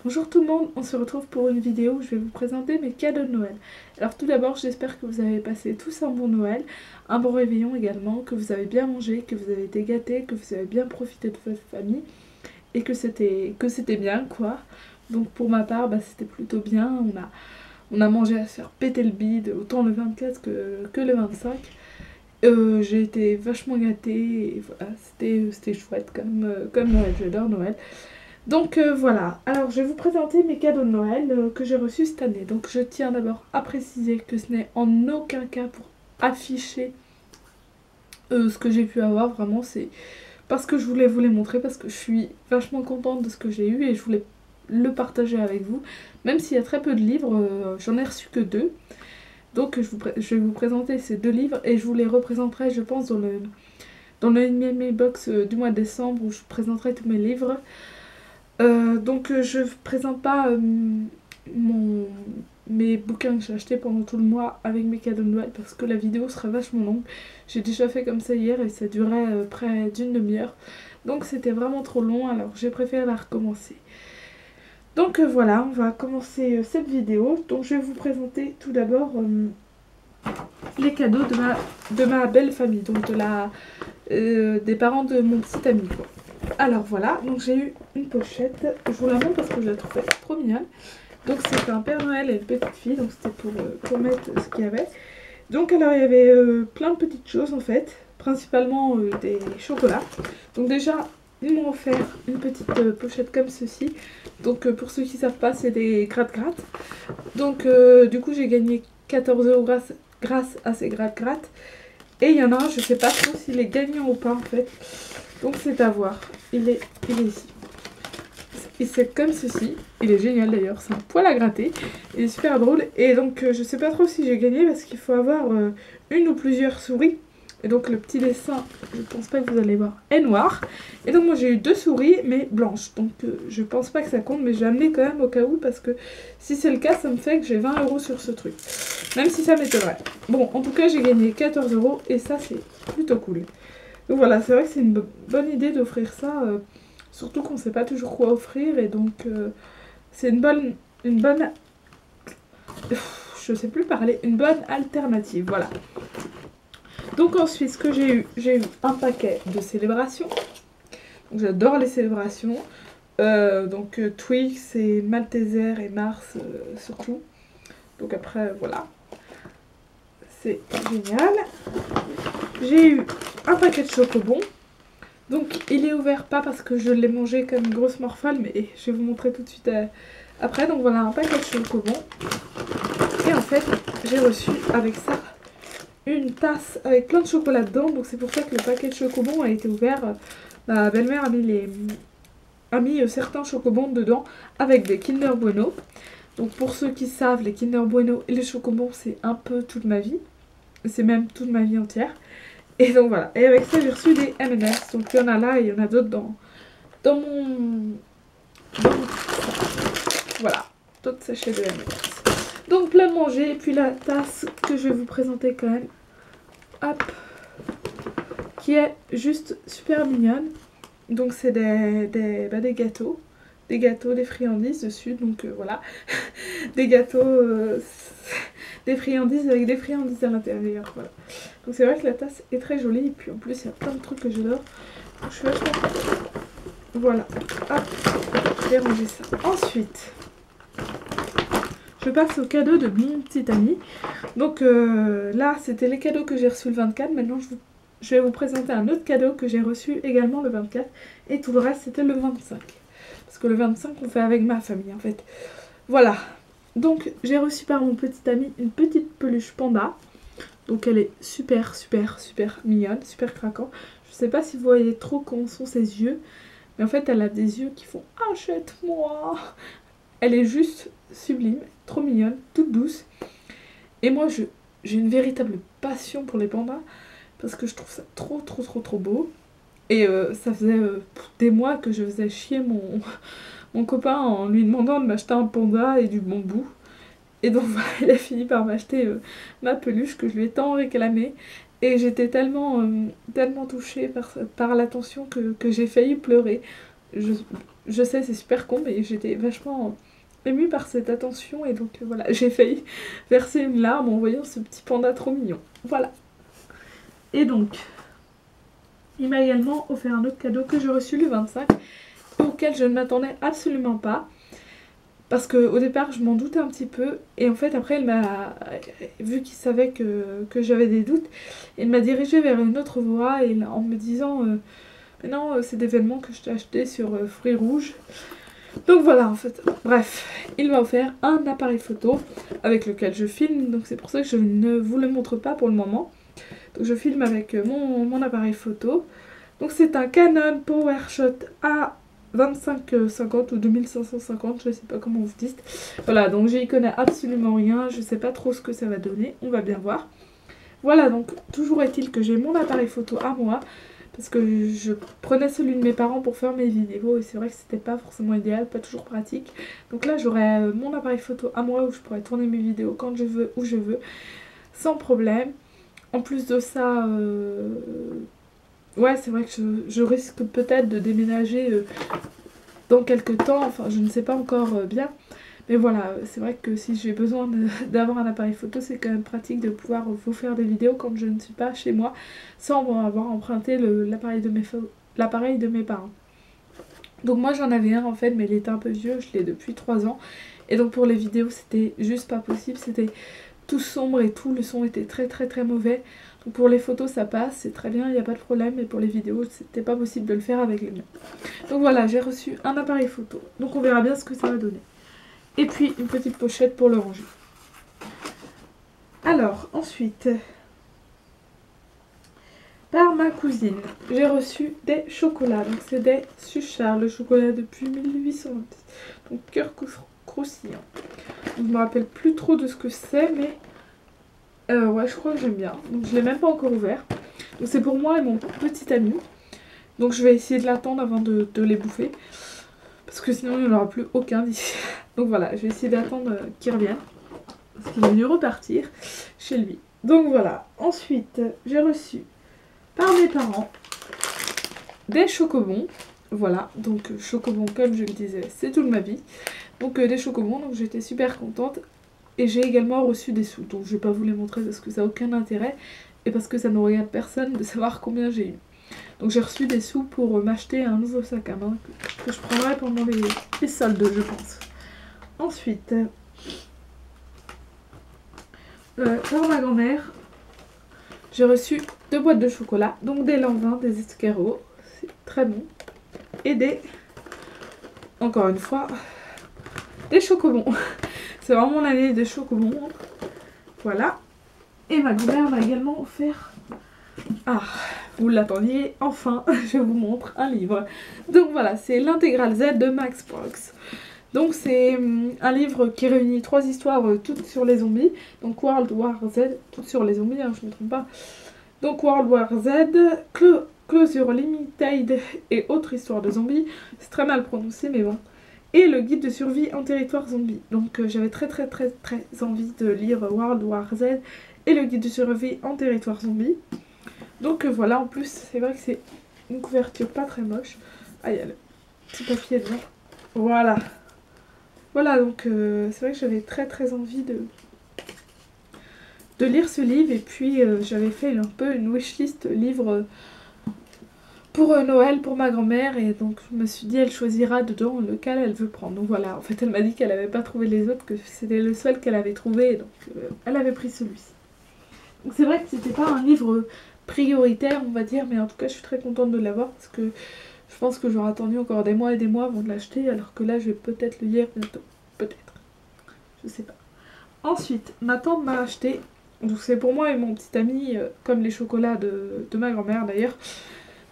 Bonjour tout le monde, on se retrouve pour une vidéo où je vais vous présenter mes cadeaux de Noël. Alors tout d'abord, j'espère que vous avez passé tous un bon Noël, un bon réveillon également, que vous avez bien mangé, que vous avez été gâtés, que vous avez bien profité de votre famille et que c'était bien quoi. Donc pour ma part, c'était plutôt bien, on a mangé à se faire péter le bide, autant le 24 que le 25. J'ai été vachement gâtée et voilà, c'était chouette comme Noël, j'adore Noël. Donc voilà, alors je vais vous présenter mes cadeaux de Noël que j'ai reçus cette année. Donc je tiens d'abord à préciser que ce n'est en aucun cas pour afficher ce que j'ai pu avoir, vraiment c'est parce que je voulais vous les montrer, parce que je suis vachement contente de ce que j'ai eu et je voulais le partager avec vous. Même s'il y a très peu de livres, j'en ai reçu que deux. Donc je vais vous présenter ces deux livres et je vous les représenterai je pense dans le Anime Box du mois de décembre où je présenterai tous mes livres. Je ne présente pas mes bouquins que j'ai achetés pendant tout le mois avec mes cadeaux de Noël parce que la vidéo sera vachement longue. J'ai déjà fait comme ça hier et ça durait près d'une demi-heure. Donc c'était vraiment trop long, alors j'ai préféré la recommencer. Donc voilà, on va commencer cette vidéo. Donc je vais vous présenter tout d'abord les cadeaux de ma belle famille, donc des parents de mon petit ami quoi. Alors voilà, donc j'ai eu une pochette, je vous la montre parce que je la trouvais trop mignonne. Donc c'était un Père Noël et une petite fille, donc c'était pour mettre ce qu'il y avait. Donc alors il y avait plein de petites choses en fait, principalement des chocolats. Donc déjà, ils m'ont offert une petite pochette comme ceci. Donc pour ceux qui ne savent pas, c'est des gratte-gratte. Donc du coup j'ai gagné 14 € grâce à ces gratte-gratte. Et il y en a un, je sais pas trop s'il est gagnant ou pas en fait. Donc c'est à voir. Il est ici. Et c'est comme ceci. Il est génial d'ailleurs. C'est un poil à gratter. Il est super drôle. Et donc je sais pas trop si j'ai gagné parce qu'il faut avoir une ou plusieurs souris. Et donc le petit dessin, je pense pas que vous allez voir, est noir. Et donc moi j'ai eu deux souris mais blanches. Donc je pense pas que ça compte, mais j'ai amené quand même au cas où parce que si c'est le cas, ça me fait que j'ai 20 € sur ce truc. Même si ça m'étonnerait. Bon, en tout cas j'ai gagné 14 € et ça c'est plutôt cool. Donc voilà, c'est vrai que c'est une bonne idée d'offrir ça, surtout qu'on ne sait pas toujours quoi offrir, et donc c'est une bonne, je sais plus parler, une bonne alternative, voilà. Donc ensuite, ce que j'ai eu un paquet de célébrations, donc j'adore les célébrations, Twix et Malteser et Mars surtout, donc après voilà, c'est génial. J'ai eu un paquet de chocobons. Donc il est ouvert pas parce que je l'ai mangé comme une grosse morphale, mais je vais vous montrer tout de suite après. Donc voilà un paquet de chocobons. Et en fait j'ai reçu avec ça une tasse avec plein de chocolat dedans. Donc c'est pour ça que le paquet de chocobons a été ouvert. Ma belle-mère a mis certains chocobons dedans avec des Kinder Bueno. Donc pour ceux qui savent, les Kinder Bueno et les chocobons c'est un peu toute ma vie. C'est même toute ma vie entière. Et donc voilà, et avec ça j'ai reçu des M&M's, donc il y en a là et il y en a d'autres dans mon voilà, d'autres sachets de M&M's. Donc plein de manger, et puis la tasse que je vais vous présenter quand même, hop, qui est juste super mignonne. Donc c'est des gâteaux, des friandises dessus, donc voilà, des gâteaux, des friandises avec des friandises à l'intérieur, voilà. Donc c'est vrai que la tasse est très jolie, et puis en plus il y a plein de trucs que j'adore, donc je suis vachement contente. Voilà, hop, je vais ranger ça. Ensuite, je passe au cadeau de mon petit ami. Donc là c'était les cadeaux que j'ai reçus le 24, maintenant je vais vous présenter un autre cadeau que j'ai reçu également le 24, et tout le reste c'était le 25. Parce que le 25 on fait avec ma famille en fait. Voilà, donc j'ai reçu par mon petit ami une petite peluche panda. Donc elle est super mignonne, super craquant. Je sais pas si vous voyez trop comment sont ses yeux, mais en fait elle a des yeux qui font « Achète-moi ». Elle est juste sublime, trop mignonne, toute douce. Et moi j'ai une véritable passion pour les pandas parce que je trouve ça trop beau. Et ça faisait des mois que je faisais chier mon copain en lui demandant de m'acheter un panda et du bambou. Et donc voilà, il a fini par m'acheter ma peluche que je lui ai tant réclamée. Et j'étais tellement touchée par l'attention que j'ai failli pleurer. je sais, c'est super con, mais j'étais vachement émue par cette attention et donc voilà, j'ai failli verser une larme en voyant ce petit panda trop mignon. Voilà. Et donc, il m'a également offert un autre cadeau que j'ai reçu le 25, auquel je ne m'attendais absolument pas. Parce qu'au départ, je m'en doutais un petit peu. Et en fait, après, vu qu'il savait que j'avais des doutes, il m'a dirigée vers une autre voie en me disant mais non, c'est des vêtements que je t'ai acheté sur Fruits Rouges. Donc voilà, en fait. Bref, il m'a offert un appareil photo avec lequel je filme. Donc c'est pour ça que je ne vous le montre pas pour le moment. Donc je filme avec mon appareil photo. Donc c'est un Canon PowerShot A2550 ou 2550, je sais pas comment vous dites. Voilà, donc j'y connais absolument rien, je sais pas trop ce que ça va donner, on va bien voir. Voilà, donc toujours est-il que j'ai mon appareil photo à moi, parce que je prenais celui de mes parents pour faire mes vidéos, et c'est vrai que c'était pas forcément idéal, pas toujours pratique. Donc là j'aurai mon appareil photo à moi, où je pourrais tourner mes vidéos quand je veux, où je veux, sans problème. En plus de ça... ouais, c'est vrai que je risque peut-être de déménager dans quelques temps, enfin je ne sais pas encore bien. Mais voilà, c'est vrai que si j'ai besoin d'avoir un appareil photo, c'est quand même pratique de pouvoir vous faire des vidéos quand je ne suis pas chez moi, sans avoir emprunté l'appareil de mes parents. Donc moi j'en avais un en fait, mais il était un peu vieux, je l'ai depuis 3 ans. Et donc pour les vidéos c'était juste pas possible, c'était tout sombre et tout, le son était très très très mauvais. Donc pour les photos ça passe, c'est très bien, il n'y a pas de problème, mais pour les vidéos c'était pas possible de le faire avec les miens. Donc voilà, j'ai reçu un appareil photo, donc on verra bien ce que ça va donner. Et puis une petite pochette pour le ranger. Alors ensuite, par ma cousine, j'ai reçu des chocolats, donc c'est des Suchard, le chocolat depuis 1820, donc cœur croustillant. Je me rappelle plus trop de ce que c'est, mais... ouais, je crois que j'aime bien. Donc je l'ai même pas encore ouvert. Donc c'est pour moi et mon petit ami. Donc je vais essayer de l'attendre avant de les bouffer. Parce que sinon il n'y en aura plus aucun d'ici. Donc voilà, je vais essayer d'attendre qu'il revienne. Parce qu'il est venu repartir chez lui. Donc voilà. Ensuite, j'ai reçu par mes parents des chocobons. Voilà, donc chocobons comme je le disais, c'est toute ma vie. Donc des chocobons, donc j'étais super contente. Et j'ai également reçu des sous, donc je vais pas vous les montrer parce que ça n'a aucun intérêt et parce que ça ne regarde personne de savoir combien j'ai eu. Donc j'ai reçu des sous pour m'acheter un nouveau sac à main que je prendrai pendant les soldes, je pense. Ensuite, par ma grand-mère, j'ai reçu 2 boîtes de chocolat, donc des Lanvin, des escargots, c'est très bon, et encore une fois, des chocobons. C'est vraiment l'année des chocobons. Voilà. Et ma grand-mère m'a également offert... Ah, vous l'attendiez, enfin, je vous montre un livre. Donc voilà, c'est l'intégrale Z de Max Brooks. Donc c'est un livre qui réunit 3 histoires toutes sur les zombies. Donc World War Z, toutes sur les zombies, hein, je ne me trompe pas. Donc World War Z, Closure Limited et autres histoires de zombies. C'est très mal prononcé, mais bon. Et le guide de survie en territoire zombie. Donc j'avais très envie de lire World War Z et le guide de survie en territoire zombie. Donc voilà, en plus c'est vrai que c'est une couverture pas très moche. Ah, il y a le petit papier dedans. Voilà. Voilà, donc c'est vrai que j'avais très envie de lire ce livre. Et puis j'avais fait un peu une wishlist livre... pour Noël, pour ma grand-mère, et donc je me suis dit elle choisira dedans lequel elle veut prendre. Donc voilà, en fait elle m'a dit qu'elle n'avait pas trouvé les autres, que c'était le seul qu'elle avait trouvé, donc elle avait pris celui-ci. Donc c'est vrai que c'était pas un livre prioritaire on va dire, mais en tout cas je suis très contente de l'avoir parce que je pense que j'aurais attendu encore des mois et des mois avant de l'acheter, alors que là je vais peut-être le lire bientôt, peut-être, je sais pas. Ensuite, ma tante m'a acheté, donc c'est pour moi et mon petit ami, comme les chocolats de ma grand-mère d'ailleurs,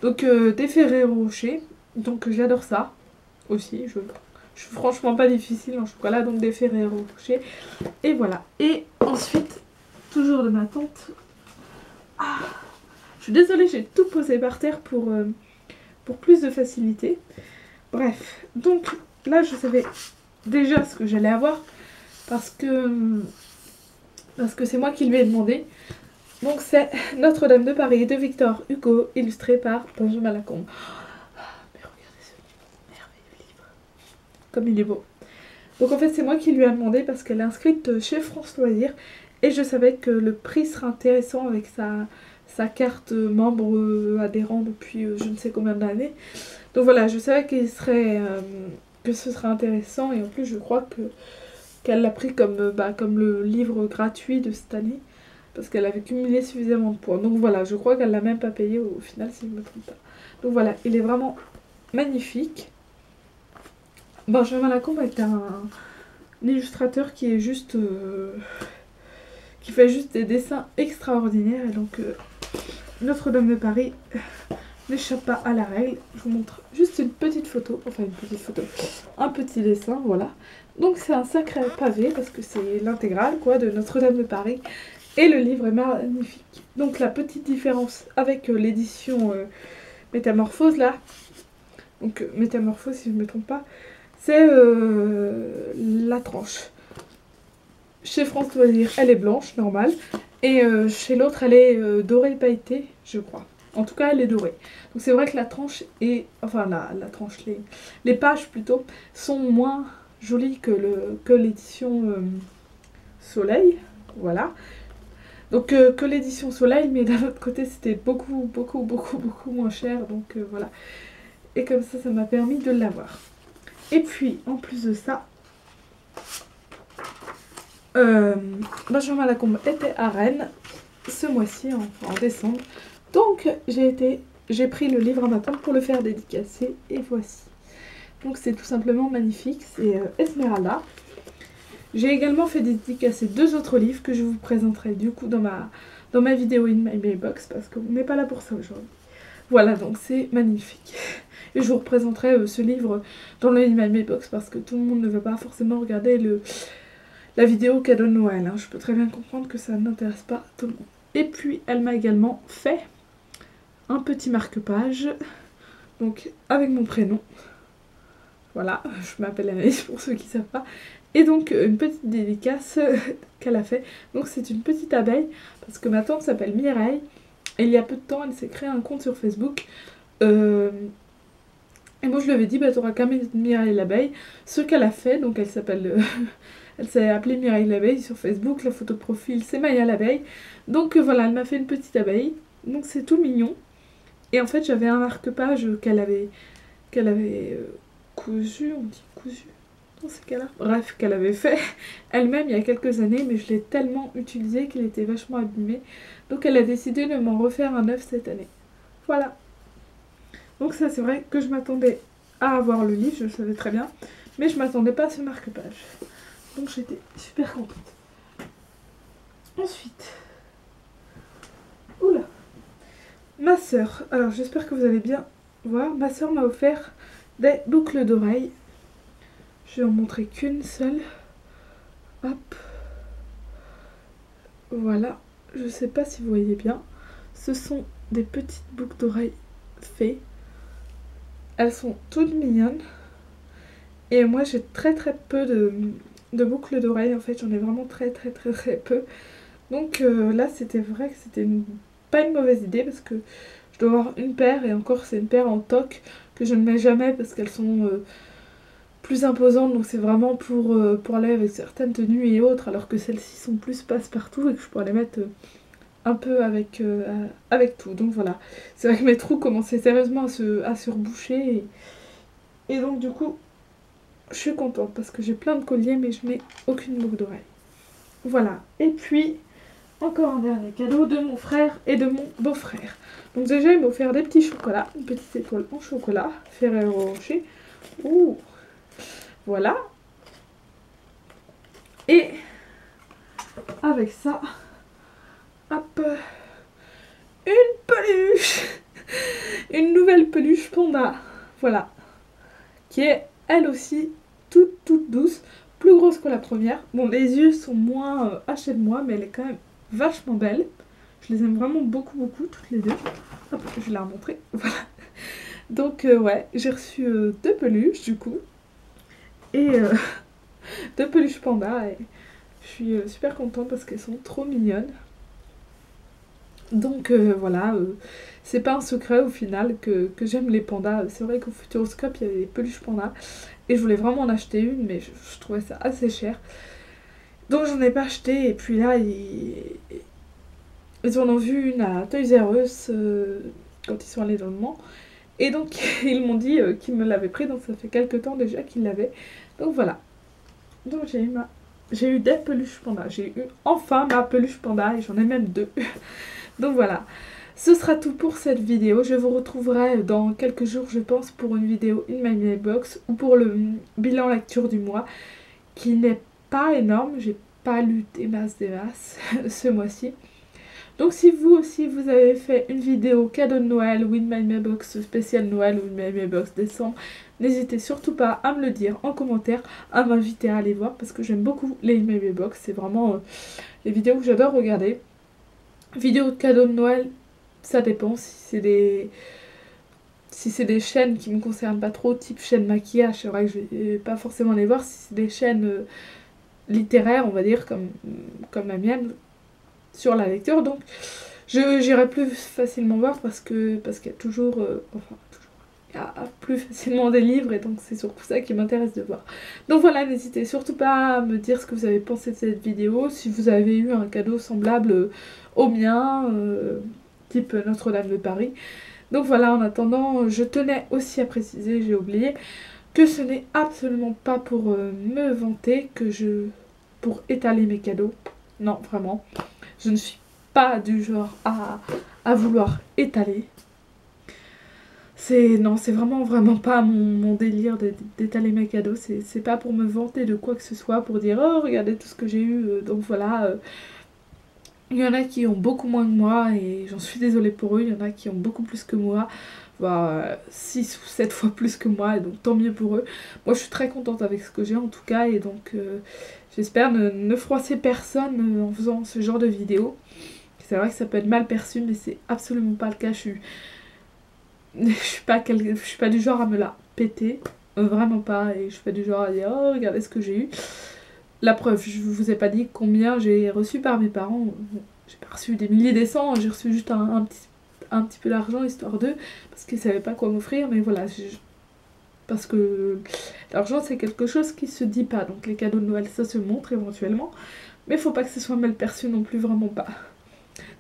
donc des Ferrero Rocher, donc j'adore ça aussi, je suis franchement pas difficile en chocolat, donc des Ferrero Rocher, et voilà. Et ensuite, toujours de ma tante, je suis désolée, j'ai tout posé par terre pour plus de facilité. Bref, donc là je savais déjà ce que j'allais avoir, parce que c'est moi qui lui ai demandé. Donc c'est Notre-Dame de Paris de Victor Hugo, illustré par Benjamin Lacombe. Mais regardez ce livre, comme il est beau. Donc en fait c'est moi qui lui ai demandé parce qu'elle est inscrite chez France Loisirs et je savais que le prix serait intéressant avec sa carte membre adhérent depuis je ne sais combien d'années. Donc voilà, je savais que ce serait intéressant et en plus je crois qu'elle l'a pris comme le livre gratuit de cette année parce qu'elle avait cumulé suffisamment de points. Donc voilà, je crois qu'elle l'a même pas payé au final si je ne me trompe pas. Donc voilà, il est vraiment magnifique. Benjamin Lacombe est un illustrateur qui est juste qui fait juste des dessins extraordinaires et donc Notre-Dame de Paris n'échappe pas à la règle. Je vous montre juste une petite photo, enfin une petite photo, un petit dessin, voilà. Donc c'est un sacré pavé parce que c'est l'intégrale quoi de Notre-Dame de Paris et le livre est magnifique. Donc la petite différence avec l'édition Métamorphose là, donc Métamorphose si je ne me trompe pas, c'est la tranche. Chez France Loisirs, elle est blanche, normale. Et chez l'autre, elle est dorée pailletée, je crois. En tout cas, elle est dorée. Donc c'est vrai que la tranche est... Enfin, la tranche, les pages plutôt, sont moins jolies que l'édition Soleil. Voilà. Donc que l'édition Soleil, mais d'un autre côté, c'était beaucoup moins cher. Donc voilà. Et comme ça m'a permis de l'avoir. Et puis, en plus de ça, Benjamin Lacombe était à Rennes ce mois-ci, en décembre. Donc, j'ai pris le livre à ma tante pour le faire dédicacer. Et voici. Donc, c'est tout simplement magnifique. C'est Esmeralda. J'ai également fait dédicacer 2 autres livres que je vous présenterai du coup dans ma vidéo In My Mailbox parce qu'on n'est pas là pour ça aujourd'hui. Voilà, donc c'est magnifique. Et je vous représenterai ce livre dans le In My Mailbox parce que tout le monde ne veut pas forcément regarder la vidéo cadeau de Noël. Hein. Je peux très bien comprendre que ça n'intéresse pas tout le monde. Et puis, elle m'a également fait un petit marque-page, donc avec mon prénom. Voilà, je m'appelle Anaïs pour ceux qui ne savent pas. Et donc, une petite dédicace qu'elle a fait. Donc, c'est une petite abeille, parce que ma tante s'appelle Mireille. Et il y a peu de temps, elle s'est créé un compte sur Facebook. Et moi, je lui avais dit, bah, t'auras qu'à mettre Mireille l'abeille. Ce qu'elle a fait, donc elle s'appelle... Elle s'est appelée Mireille l'abeille sur Facebook, la photo de profil c'est Maya l'abeille. Donc voilà, elle m'a fait une petite abeille, donc c'est tout mignon. Et en fait j'avais un marque-page qu'elle avait cousu, on dit cousu dans ces cas-là. Bref, qu'elle avait fait elle-même il y a quelques années, mais je l'ai tellement utilisé qu'il était vachement abîmé. Donc elle a décidé de m'en refaire un neuf cette année. Voilà. Donc ça c'est vrai que je m'attendais à avoir le livre, je le savais très bien, mais je m'attendais pas à ce marque-page. Donc j'étais super contente. Ensuite, oula, ma soeur, alors j'espère que vous allez bien voir, ma soeur m'a offert des boucles d'oreilles. Je vais en montrer qu'une seule. Hop. Voilà, je sais pas si vous voyez bien. Ce sont des petites boucles d'oreilles fées. Elles sont toutes mignonnes. Et moi j'ai très peu de boucles d'oreilles, en fait j'en ai vraiment très peu. Donc là c'était vrai que c'était pas une mauvaise idée parce que je dois avoir une paire et encore c'est une paire en toque que je ne mets jamais parce qu'elles sont plus imposantes, donc c'est vraiment pour aller avec certaines tenues et autres, alors que celles-ci sont plus passe-partout et que je pourrais les mettre un peu avec tout. Donc voilà, c'est vrai que mes trous commençaient sérieusement à se reboucher et donc du coup je suis contente parce que j'ai plein de colliers mais je n'ai aucune boucle d'oreille. Voilà, et puis encore un dernier cadeau de mon frère et de mon beau-frère. Donc déjà il m'a offert des petits chocolats, une petite étoile en chocolat, Ferrero Rocher. Ouh, voilà. Et avec ça, hop, une peluche, une nouvelle peluche panda, voilà, qui est elle aussi toute douce, plus grosse que la première. Bon, les yeux sont moins hachés de moi, mais elle est quand même vachement belle. Je les aime vraiment beaucoup, toutes les deux. Hop, je vais la remontrer, voilà. Donc ouais, j'ai reçu 2 peluches du coup. Et 2 peluches panda et je suis super contente parce qu'elles sont trop mignonnes. Donc voilà, c'est pas un secret au final que j'aime les pandas. C'est vrai qu'au Futuroscope il y avait des peluches pandas et je voulais vraiment en acheter une, mais je trouvais ça assez cher. Donc j'en ai pas acheté, et puis là ils en ont vu une à Toys R Us quand ils sont allés dans le Mans. Et donc ils m'ont dit qu'ils me l'avaient pris, donc ça fait quelques temps déjà qu'ils l'avaient. Donc voilà. Donc j'ai eu des peluches pandas. J'ai eu enfin ma peluche panda et j'en ai même deux. Donc voilà. Ce sera tout pour cette vidéo. Je vous retrouverai dans quelques jours, je pense, pour une vidéo In My Mailbox ou pour le bilan lecture du mois, qui n'est pas énorme. J'ai pas lu des masses ce mois-ci. Donc si vous aussi vous avez fait une vidéo cadeau de Noël ou In My Mailbox spécial Noël ou In My Mailbox décembre, n'hésitez surtout pas à me le dire en commentaire, à m'inviter à aller voir parce que j'aime beaucoup les In My Mailbox. C'est vraiment les vidéos que j'adore regarder. Vidéos de cadeaux de Noël, ça dépend si c'est des chaînes qui me concernent pas trop, type chaîne maquillage, c'est vrai que je vais pas forcément les voir. Si c'est des chaînes littéraires, on va dire, comme la mienne, sur la lecture, donc j'irai plus facilement voir parce qu'il y a toujours, il y a plus facilement des livres, et donc c'est surtout ça qui m'intéresse de voir. Donc voilà, n'hésitez surtout pas à me dire ce que vous avez pensé de cette vidéo, si vous avez eu un cadeau semblable au mien, type Notre-Dame de Paris. Donc voilà, en attendant, je tenais aussi à préciser, j'ai oublié, que ce n'est absolument pas pour me vanter, pour étaler mes cadeaux. Non, vraiment. Je ne suis pas du genre à vouloir étaler. Non, c'est vraiment pas mon délire d'étaler mes cadeaux. C'est pas pour me vanter de quoi que ce soit, pour dire oh regardez tout ce que j'ai eu. Donc voilà, il y en a qui ont beaucoup moins que moi et j'en suis désolée pour eux. Il y en a qui ont beaucoup plus que moi, voire 6 ou 7 fois plus que moi, et donc tant mieux pour eux. Moi je suis très contente avec ce que j'ai en tout cas, et donc j'espère ne froisser personne en faisant ce genre de vidéo. C'est vrai que ça peut être mal perçu, mais c'est absolument pas le cas. Je suis pas du genre à me la péter, vraiment pas, et je suis pas du genre à dire oh regardez ce que j'ai eu. La preuve, je vous ai pas dit combien j'ai reçu par mes parents. J'ai pas reçu des milliers des cents, j'ai reçu juste un petit peu d'argent histoire d'eux, parce qu'ils savaient pas quoi m'offrir, mais voilà, parce que l'argent c'est quelque chose qui se dit pas, donc les cadeaux de Noël ça se montre éventuellement, mais faut pas que ce soit mal perçu non plus, vraiment pas.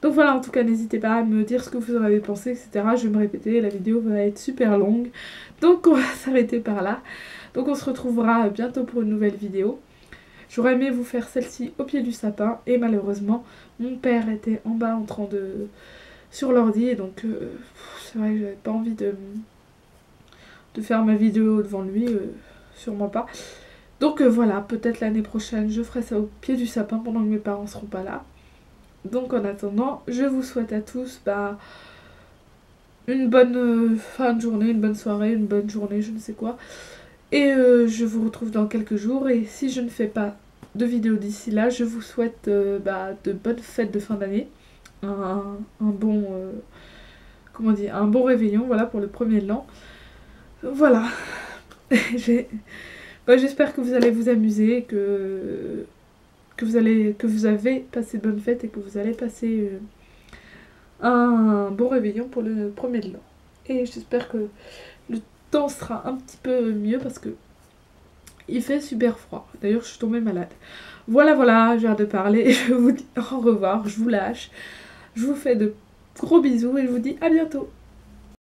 Donc voilà, en tout cas n'hésitez pas à me dire ce que vous en avez pensé, etc. Je vais me répéter, la vidéo va être super longue, donc on va s'arrêter par là. Donc on se retrouvera bientôt pour une nouvelle vidéo. J'aurais aimé vous faire celle-ci au pied du sapin, et malheureusement mon père était en bas en train sur l'ordi, et donc c'est vrai que j'avais pas envie de faire ma vidéo devant lui, sûrement pas. Donc voilà, peut-être l'année prochaine je ferai ça au pied du sapin pendant que mes parents seront pas là. Donc en attendant, je vous souhaite à tous une bonne fin de journée, une bonne soirée, une bonne journée, je ne sais quoi. Et je vous retrouve dans quelques jours, et si je ne fais pas de vidéo d'ici là, je vous souhaite de bonnes fêtes de fin d'année, un bon un bon réveillon, voilà, pour le premier de l'an. Voilà. J'espère que vous allez vous amuser, que vous avez passé de bonnes fêtes, et que vous allez passer un bon réveillon pour le premier de l'an. Et j'espère que le temps sera un petit peu mieux, parce que il fait super froid. D'ailleurs, je suis tombée malade. Voilà, j'ai hâte de parler. Je vous dis au revoir, je vous lâche. Je vous fais de gros bisous et je vous dis à bientôt.